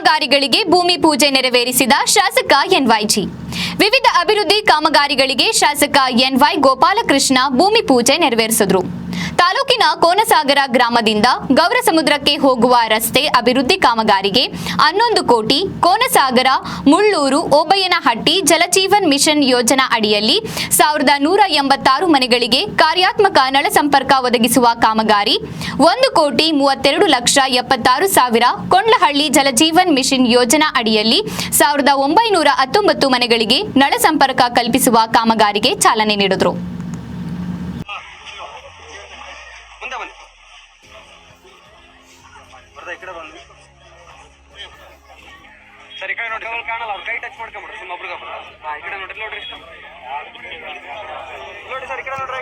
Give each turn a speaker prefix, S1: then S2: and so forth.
S1: ಕಾಮಗಾರಿಗಳಿಗೆ ಭೂಮಿ ಪೂಜೆ ನೆರವೇರಿಸಿದ ಶಾಸಕ ಎನ್ವೈಜಿ. ವಿವಿಧ ಅಭಿವೃದ್ಧಿ ಕಾಮಗಾರಿಗಳಿಗೆ ಶಾಸಕ ಎನ್ವೈ ಗೋಪಾಲಕೃಷ್ಣ ಭೂಮಿ ಪೂಜೆ ನೆರವೇರಿಸಿದರು. ತಾಲೂಕಿನ ಕೋನಸಾಗರ ಗ್ರಾಮದಿಂದ ಗೌರಸಮುದ್ರಕ್ಕೆ ಹೋಗುವ ರಸ್ತೆ ಅಭಿವೃದ್ಧಿ ಕಾಮಗಾರಿಗೆ 11 ಕೋಟಿ, ಕೋನಸಾಗರ ಮುಳ್ಳೂರು ಓಬಯ್ಯನಹಟ್ಟಿ ಜಲಜೀವನ್ ಮಿಷನ್ ಯೋಜನಾ ಅಡಿಯಲ್ಲಿ 1186 ಮನೆಗಳಿಗೆ ಕಾರ್ಯಾತ್ಮಕ ನಳ ಸಂಪರ್ಕ ಒದಗಿಸುವ ಕಾಮಗಾರಿ 1,32,76,000 ಕೊಂಡ್ಲಹಳ್ಳಿ ಜಲಜೀವನ್ ಮಿಷನ್ ಯೋಜನಾ ಅಡಿಯಲ್ಲಿ 1919 ಮನೆಗಳಿಗೆ ನಳ ಸಂಪರ್ಕ ಕಲ್ಪಿಸುವ ಕಾಮಗಾರಿಗೆ ಚಾಲನೆ ನೀಡಿದರು.
S2: ಸರ್ ಈ ಕಡೆ ನೋಡಿ ಕಾಣಲ್ಲ, ಅವ್ರ ಕೈ ಟಚ್ ಮಾಡ್ಕೊಂಬಿಡ್ರಿ ಸುಮ್ಮ ಒಬ್ರಿಗೆ. ಈ ಕಡೆ ನೋಡ್ರಿ, ನೋಡ್ರಿ ನೋಡಿ ಸರ್ ಈ ಕಡೆ ನೋಡ್ರಿ.